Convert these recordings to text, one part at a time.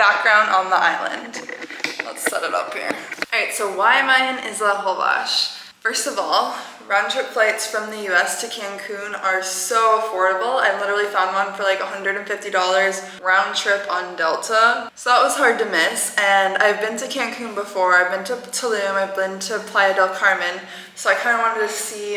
background on the island. Let's set it up here. All right, so why am I in Isla Holbox? First of all, round-trip flights from the US to Cancun are so affordable. I literally found one for like $150 round trip on Delta. So that was hard to miss. And I've been to Cancun before. I've been to Tulum, I've been to Playa del Carmen. So I kind of wanted to see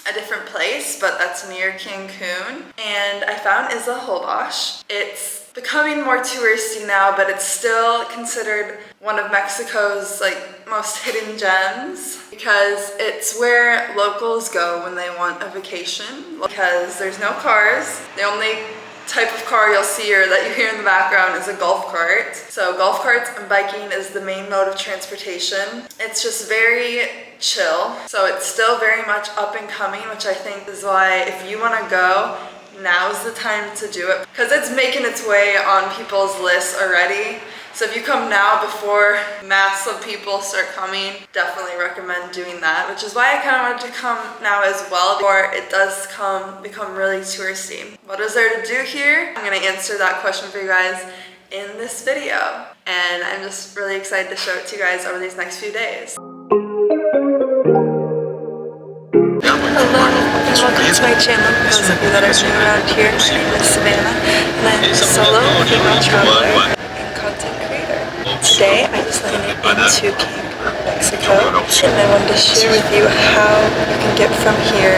a different place, but that's near Cancun. And I found Isla Holbox. It's becoming more touristy now, but it's still considered one of Mexico's like most hidden gems because it's where locals go when they want a vacation because there's no cars. The only type of car you'll see or that you hear in the background is a golf cart. So golf carts and biking is the main mode of transportation. It's just very chill. So it's still very much up and coming, which I think is why if you want to go, now's the time to do it because it's making its way on people's lists already. So if you come now before mass of people start coming, definitely recommend doing that, which is why I kind of wanted to come now as well before it does become really touristy. What is there to do here? I'm going to answer that question for you guys in this video. And I'm just really excited to show it to you guys over these next few days. Hello, and welcome to my channel. For those of you that are new around here, my name is Savannah, and I'm a solo female traveler and content creator. Today, I just landed into Cancun, Mexico, and I wanted to share with you how you can get from here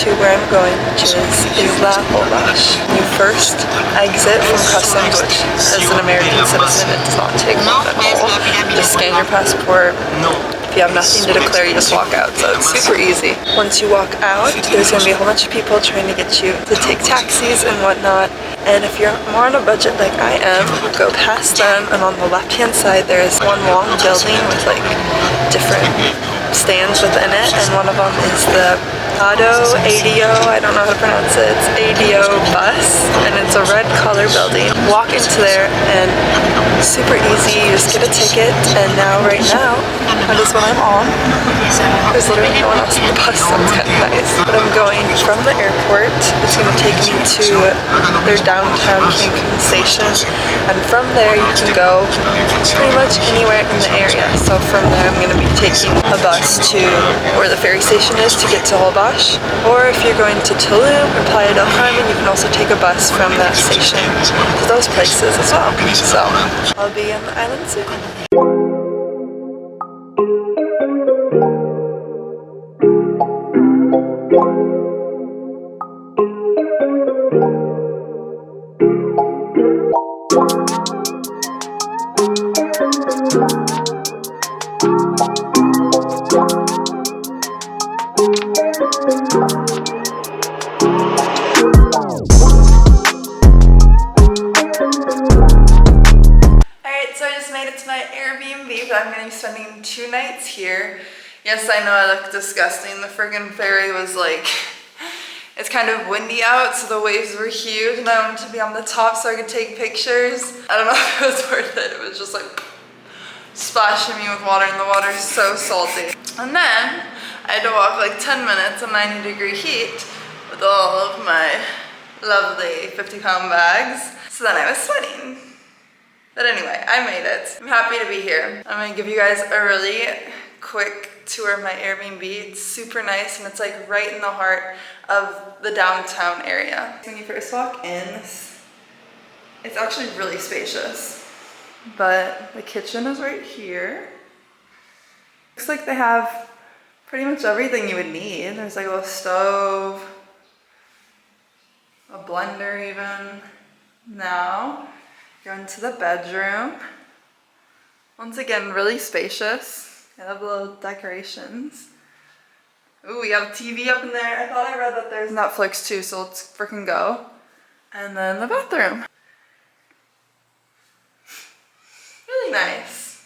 to where I'm going, which is Isla Holbox. You first exit from customs, which as an American citizen, it does not take long at all. Just scan your passport. If you have nothing to declare, you just walk out, so it's super easy. Once you walk out, there's going to be a whole bunch of people trying to get you to take taxis and whatnot. And if you're more on a budget like I am, go past them, and on the left-hand side, there's one long building with like different stands within it, and one of them is the ADO, I don't know how to pronounce it, it's ADO bus, and it's a red color building. Walk into there and super easy, you just get a ticket, and right now, that is what I'm on. There's literally no one else on the bus, so it's kind of nice. But I'm going from the airport, it's going to take me to their downtown Cancun station, and from there you can go pretty much anywhere in the area. So from there I'm going to be taking a bus to where the ferry station is to get to Holbox. Or if you're going to Tulum or Playa del Carmen, you can also take a bus from that station to those places as well. So I'll be on the island soon. But I'm going to be spending 2 nights here. Yes, I know I look disgusting. The friggin' ferry was like, it's kind of windy out, so the waves were huge, and I wanted to be on the top so I could take pictures. I don't know if it was worth it. It was just like splashing me with water, and the water's so salty. And then I had to walk like 10 minutes in 90-degree heat with all of my lovely 50-pound bags. So then I was sweating. But anyway, I made it. I'm happy to be here. I'm gonna give you guys a really quick tour of my Airbnb. It's super nice, and it's like right in the heart of the downtown area. When you first walk in, it's actually really spacious. But the kitchen is right here. Looks like they have pretty much everything you would need. There's like a little stove, a blender even. Now, go into the bedroom. Once again, really spacious. I love the little decorations. Ooh, we have a TV up in there. I thought I read that there's Netflix too, so let's freaking go. And then the bathroom. Really nice.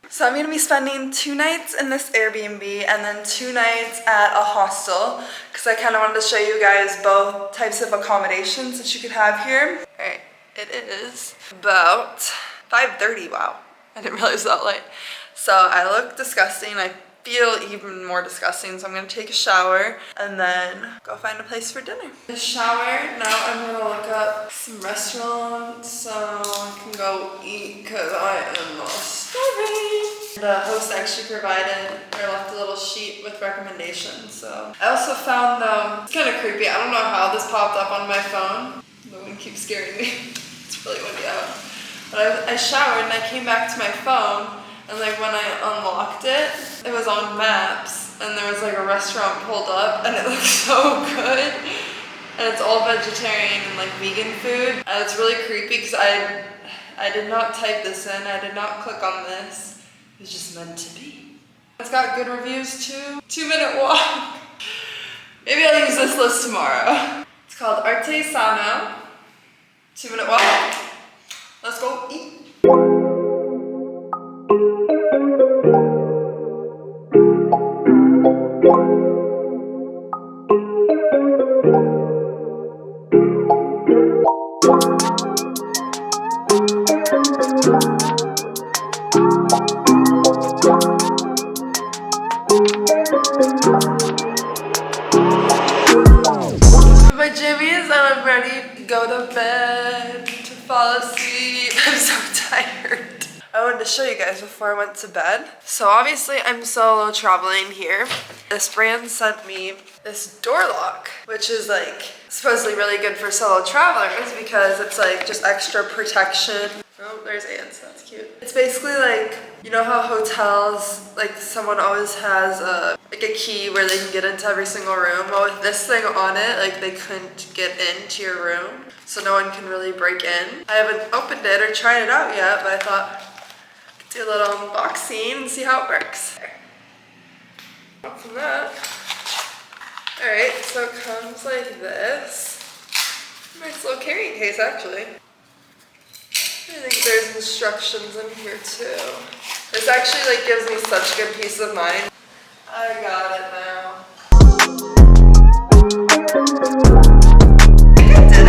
So I'm gonna be spending 2 nights in this Airbnb and then 2 nights at a hostel because I kind of wanted to show you guys both types of accommodations that you could have here. All right. It is about 5:30, wow. I didn't realize that late. So I look disgusting. I feel even more disgusting, so I'm gonna take a shower and then go find a place for dinner. The shower, now I'm gonna look up some restaurants so I can go eat because I am starving. The host actually provided or left a little sheet with recommendations. So I also found though, it's kind of creepy. I don't know how this popped up on my phone. The wind keeps scaring me. It's really windy out. But I showered and I came back to my phone. And like when I unlocked it, it was on maps and there was like a restaurant pulled up and it looked so good. And it's all vegetarian and like vegan food. And it's really creepy because I did not type this in. I did not click on this. It was just meant to be. It's got good reviews too. 2-minute walk. Maybe I'll use this list tomorrow. It's called Artesano. 2-minute walk. Let's go eat. My jammies and I'm ready to go to bed, to fall asleep. I'm so tired. I wanted to show you guys before I went to bed. So obviously I'm solo traveling here. This brand sent me this door lock, which is like supposedly really good for solo travelers because it's like just extra protection. Oh, there's ants, that's cute. It's basically like, you know how hotels, like someone always has like a key where they can get into every single room? Well, with this thing on it, like they couldn't get into your room, so no one can really break in. I haven't opened it or tried it out yet, but I thought I could do a little unboxing and see how it works. Open that. Alright, so it comes like this. Nice little carrying case actually. I think there's instructions in here too. This actually like gives me such good peace of mind. I got it now. I think I did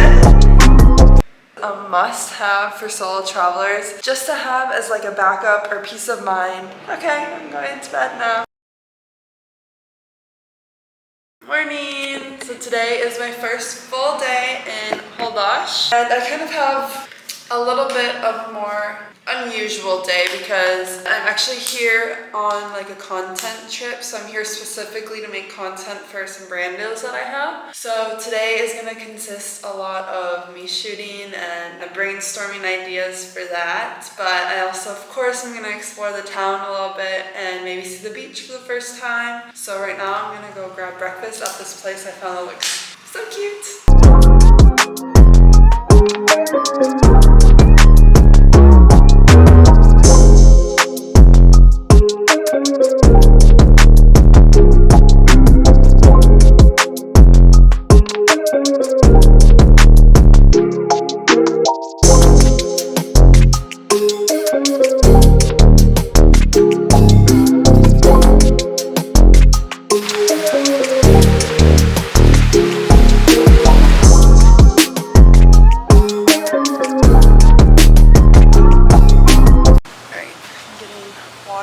it. A must-have for solo travelers, just to have as like a backup or peace of mind. Okay, I'm going to bed now. Morning! So today is my first full day in Holbox, and I kind of have a little bit of more unusual day because I'm actually here on like a content trip. So I'm here specifically to make content for some brand deals that I have. So today is going to consist a lot of me shooting and brainstorming ideas for that. But I also, of course, I'm going to explore the town a little bit and maybe see the beach for the first time. So right now I'm going to go grab breakfast at this place I found that looks so cute.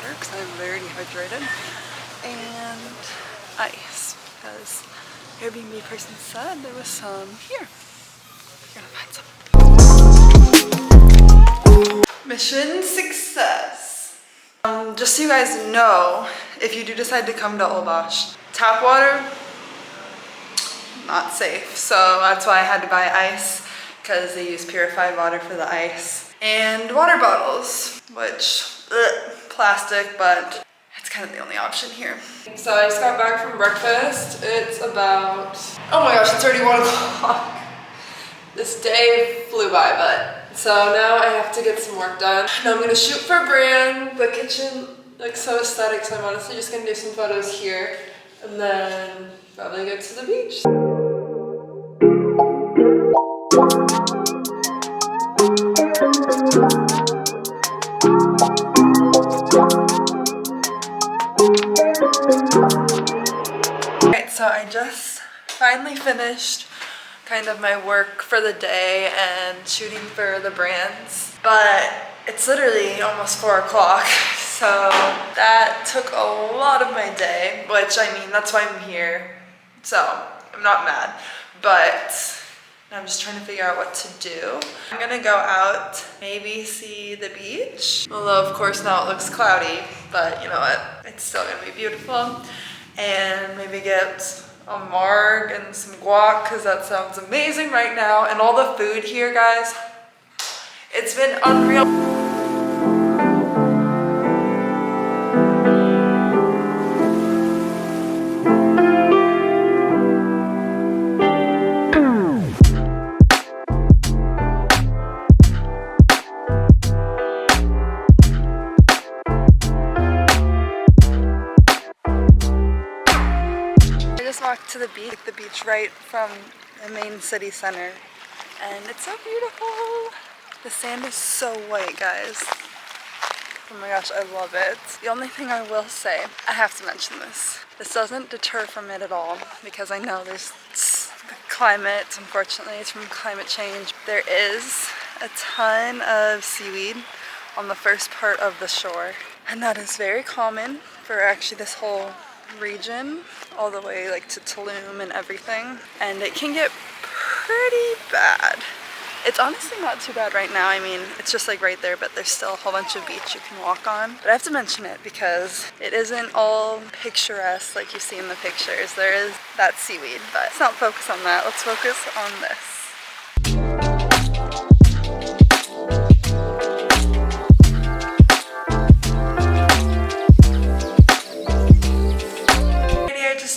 Because I'm very dehydrated, and ice because Airbnb person said there was some here. We're gonna find some. Mission success. Just so you guys know, if you do decide to come to Holbox, tap water, not safe. So that's why I had to buy ice because they use purified water for the ice. And water bottles, which, plastic, but it's kind of the only option here. So I just got back from breakfast. It's about, oh my gosh, it's already 1 o'clock. This day flew by, but so now I have to get some work done. Now I'm gonna shoot for a brand. The kitchen looks so aesthetic, so I'm honestly just gonna do some photos here and then probably get to the beach. Alright, so I just finally finished kind of my work for the day and shooting for the brands, but it's literally almost 4 o'clock, So that took a lot of my day, which I mean, that's why I'm here. So I'm not mad, but I'm just trying to figure out what to do. I'm gonna go out, maybe see the beach. Although of course now it looks cloudy, but you know what? It's still gonna be beautiful. And maybe get a marg and some guac, because that sounds amazing right now. And all the food here, guys, it's been unreal. To the beach right from the main city center, and it's so beautiful. The sand is so white, guys. Oh my gosh, I love it. The only thing I will say, I have to mention this. This doesn't deter from it at all, because I know there's the climate, unfortunately, it's from climate change. There is a ton of seaweed on the first part of the shore, and that is very common for actually this whole region, all the way like to Tulum and everything, and it can get pretty bad. It's honestly not too bad right now. I mean, it's just like right there, but there's still a whole bunch of beach you can walk on. But I have to mention it because it isn't all picturesque like you see in the pictures. There is that seaweed, but let's not focus on that. Let's focus on this.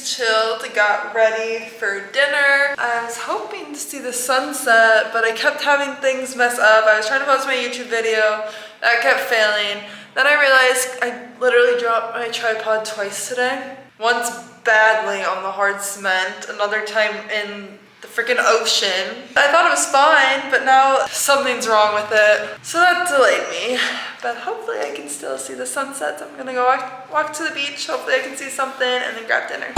Chilled, got ready for dinner. I was hoping to see the sunset, but I kept having things mess up. I was trying to post my YouTube video, that kept failing. Then I realized I literally dropped my tripod twice today. Once badly on the hard cement, another time in the freaking ocean. I thought it was fine, but now something's wrong with it. So that delayed me. But hopefully I can still see the sunset. So I'm gonna go walk to the beach. Hopefully I can see something and then grab dinner.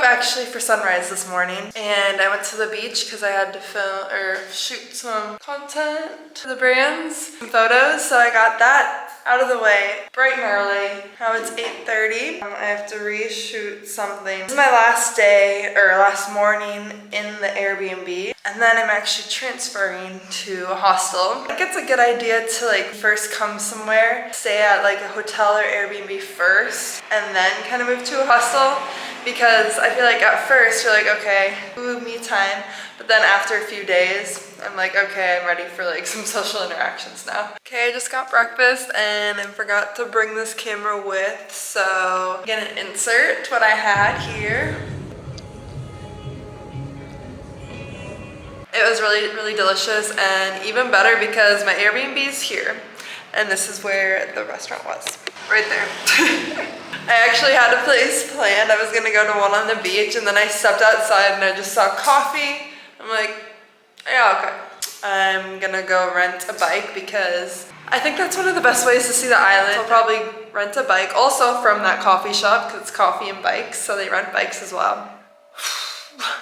Actually for sunrise this morning, and I went to the beach because I had to film or shoot some content for the brands, some photos, so I got that out of the way bright and early. Now it's 8:30. I have to reshoot something. This is my last day or last morning in the Airbnb, and then I'm actually transferring to a hostel. I think it's a good idea to like first come somewhere, stay at like a hotel or Airbnb first, and then kind of move to a hostel. Because I feel like at first you're like, okay, ooh, me time. But then after a few days, I'm like, okay, I'm ready for like some social interactions now. Okay, I just got breakfast and I forgot to bring this camera with. So I'm gonna insert what I had here. It was really, really delicious, and even better because my Airbnb is here. And this is where the restaurant was, right there. I actually had a place planned. I was gonna go to one on the beach, and then I stepped outside and I just saw coffee. I'm like, yeah, okay. I'm gonna go rent a bike because I think that's one of the best ways to see the island. I'll probably rent a bike also from that coffee shop because it's coffee and bikes, so they rent bikes as well.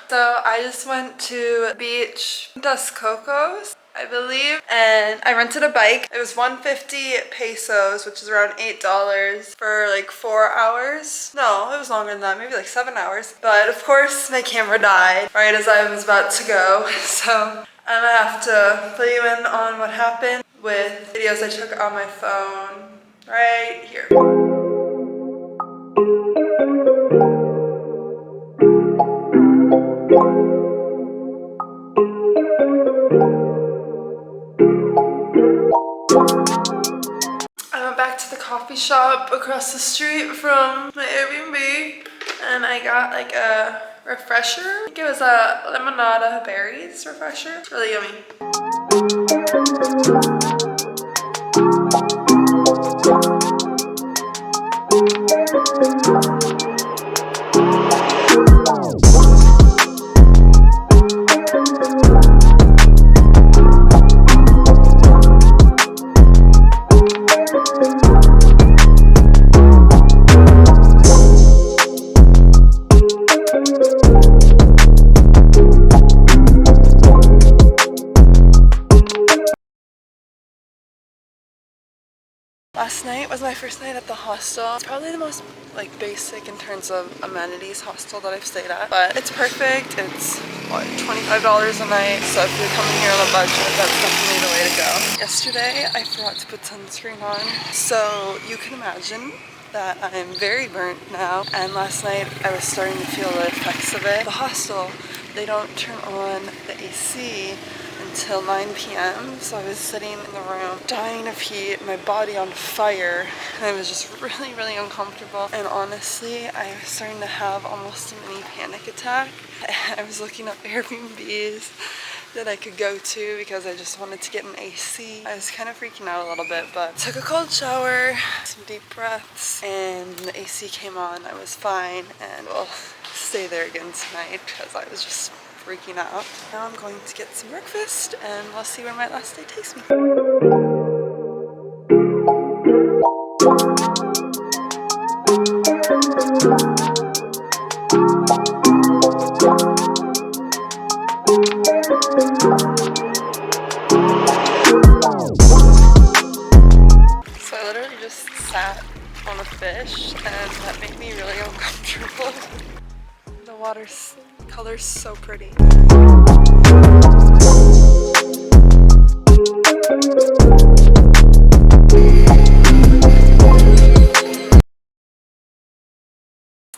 So I just went to the beach, Dos Cocos, I believe, and I rented a bike. It was 150 pesos, which is around $8 for like 4 hours. No, it was longer than that, maybe like 7 hours. But of course my camera died right as I was about to go. So I'm gonna have to fill you in on what happened with videos I took on my phone right here. I went back to the coffee shop across the street from my Airbnb and I got like a refresher. I think it was a limonada berries refresher. It's really yummy. Last night was my first night at the hostel. It's probably the most like basic in terms of amenities hostel that I've stayed at, but it's perfect. It's what, $25 a night, so if you're coming here on a budget, that's definitely the way to go. Yesterday I forgot to put sunscreen on, so you can imagine that I'm very burnt now, and last night I was starting to feel the effects of it. The hostel, they don't turn on the AC until 9 p.m. So I was sitting in the room dying of heat, my body on fire, and I was just really uncomfortable. And honestly, I was starting to have almost a mini panic attack. I was looking up Airbnbs that I could go to because I just wanted to get an AC. I was kind of freaking out a little bit, but took a cold shower, some deep breaths, and when the AC came on, I was fine, and we'll stay there again tonight because I was just freaking out. Now I'm going to get some breakfast and we'll see where my last day takes me. So I literally just sat on a fish and that made me really uncomfortable. The water's color's so pretty.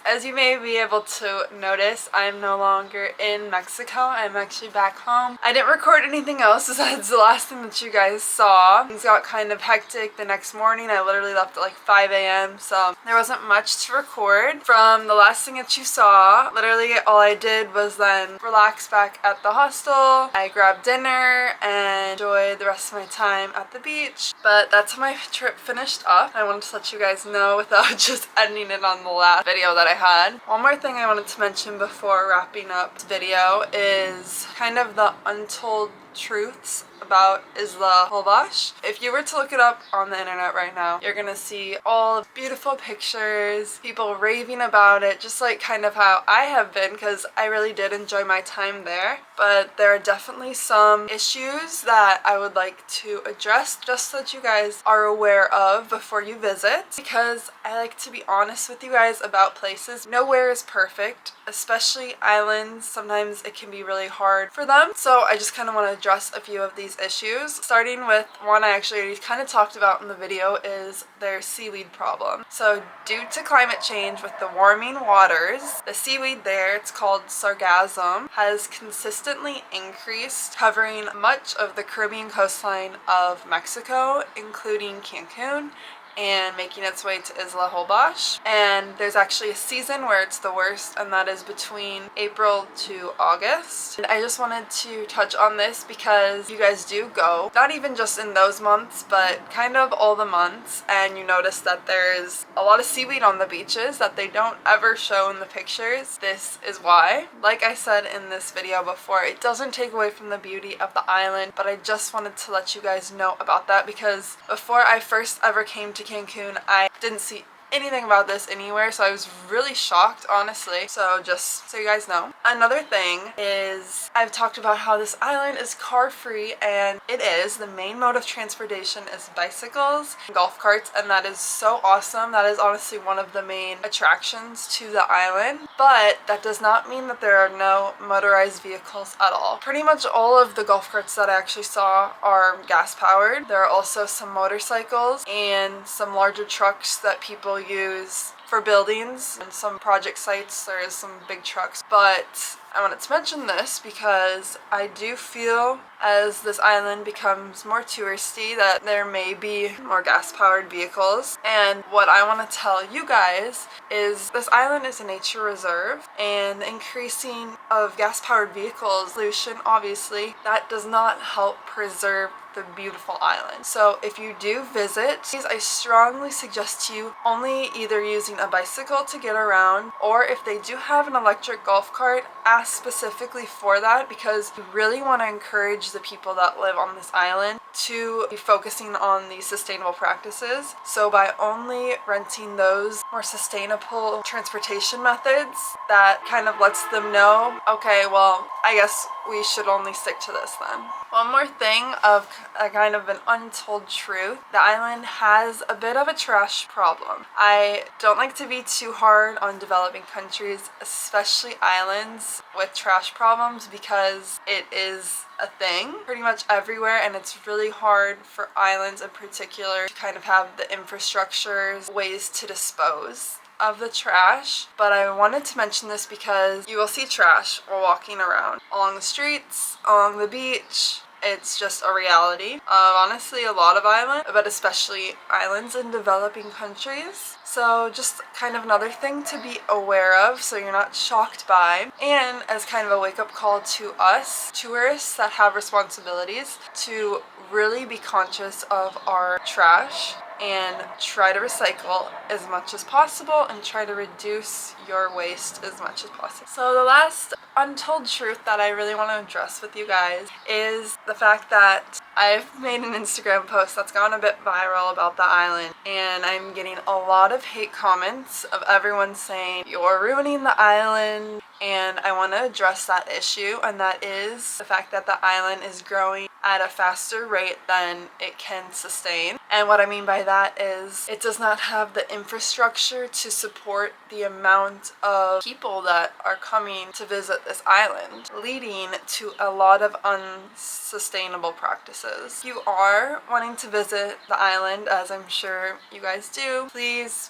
As you may be able to notice, I'm no longer in Mexico. I'm actually back home. I didn't record anything else besides the last thing that you guys saw. Things got kind of hectic the next morning. I literally left at like 5 a.m. so there wasn't much to record. From the last thing that you saw, literally all I did was then relax back at the hostel. I grabbed dinner and enjoyed the rest of my time at the beach. But that's how my trip finished up. I wanted to let you guys know without just ending it on the last video that I had. One more thing I wanted to mention before wrapping up this video is kind of the untold truths about Isla Holbox. If you were to look it up on the internet right now, you're gonna see all the beautiful pictures, people raving about it, just like kind of how I have been, because I really did enjoy my time there. But there are definitely some issues that I would like to address just so that you guys are aware of before you visit, because I like to be honest with you guys about places. Nowhere is perfect, especially islands. Sometimes it can be really hard for them. So I just kind of want to address a few of these issues. Starting with one I actually already kind of talked about in the video is their seaweed problem. So due to climate change with the warming waters, the seaweed there, it's called sargassum, has consistently increased, covering much of the Caribbean coastline of Mexico, including Cancun, and making its way to Isla Holbox. And there's actually a season where it's the worst, and that is between April to August. And I just wanted to touch on this because you guys do go, not even just in those months, but kind of all the months, and you notice that there's a lot of seaweed on the beaches that they don't ever show in the pictures. This is why. Like I said in this video before, it doesn't take away from the beauty of the island, but I just wanted to let you guys know about that because before I first ever came to Cancun, I didn't see anything about this anywhere, so I was really shocked, honestly. So just so you guys know. Another thing is I've talked about how this island is car free, and it is. The main mode of transportation is bicycles and golf carts, and that is so awesome. That is honestly one of the main attractions to the island, but that does not mean that there are no motorized vehicles at all. Pretty much all of the golf carts that I actually saw are gas powered. There are also some motorcycles and some larger trucks that people use for buildings, and some project sites there is some big trucks. But I wanted to mention this because I do feel as this island becomes more touristy that there may be more gas-powered vehicles. And what I want to tell you guys is this island is a nature reserve, and increasing of gas-powered vehicles, pollution, obviously, that does not help preserve the beautiful island. So if you do visit, I strongly suggest you only either using a bicycle to get around, or if they do have an electric golf cart, ask specifically for that, because you really want to encourage the people that live on this island to be focusing on these sustainable practices. So by only renting those more sustainable transportation methods, that kind of lets them know, okay, well, I guess we should only stick to this then. One more thing of a kind of an untold truth. The island has a bit of a trash problem. I don't like to be too hard on developing countries, especially islands, with trash problems because it is a thing pretty much everywhere, and it's really hard for islands in particular to kind of have the infrastructures, ways to dispose of the trash. But I wanted to mention this because you will see trash while walking around along the streets, along the beach. It's just a reality of honestly a lot of islands, but especially islands in developing countries. So just kind of another thing to be aware of so you're not shocked by, and as kind of a wake-up call to us tourists that have responsibilities to really be conscious of our trash and try to recycle as much as possible and try to reduce your waste as much as possible. So the last untold truth that I really want to address with you guys is the fact that I've made an Instagram post that's gone a bit viral about the island, and I'm getting a lot of hate comments of everyone saying you're ruining the island, and I want to address that issue, and that is the fact that the island is growing at a faster rate than it can sustain. And what I mean by that is it does not have the infrastructure to support the amount of people that are coming to visit this island, leading to a lot of unsustainable practices. If you are wanting to visit the island, as I'm sure you guys do, please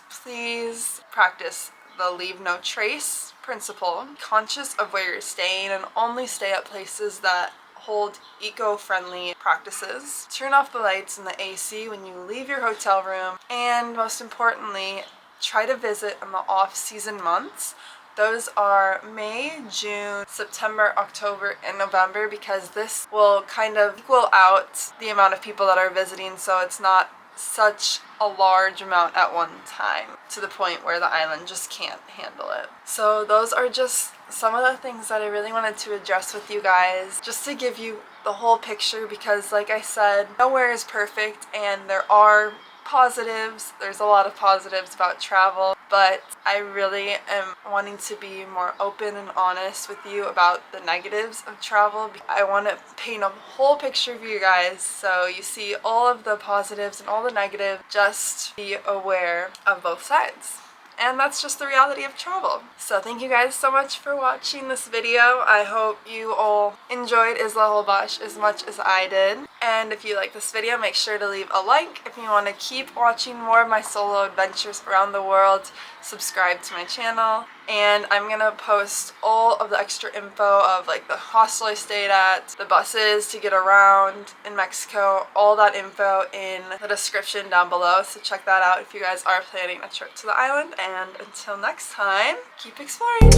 practice the leave no trace principle. Conscious of where you're staying and only stay at places that hold eco-friendly practices. Turn off the lights and the AC when you leave your hotel room, and most importantly, try to visit in the off-season months. Those are May, June, September, October, and November, because this will kind of equal out the amount of people that are visiting, so it's not such a large amount at one time to the point where the island just can't handle it. So those are just some of the things that I really wanted to address with you guys, just to give you the whole picture, because like I said, nowhere is perfect and there are positives. There's a lot of positives about travel, but I really am wanting to be more open and honest with you about the negatives of travel. I want to paint a whole picture for you guys so you see all of the positives and all the negatives. Just be aware of both sides. And that's just the reality of travel. So thank you guys so much for watching this video. I hope you all enjoyed Isla Holbox as much as I did. And if you like this video, make sure to leave a like. If you want to keep watching more of my solo adventures around the world, subscribe to my channel. And I'm gonna post all of the extra info of like the hostel I stayed at, the buses to get around in Mexico, all that info in the description down below. So check that out if you guys are planning a trip to the island. And until next time, keep exploring!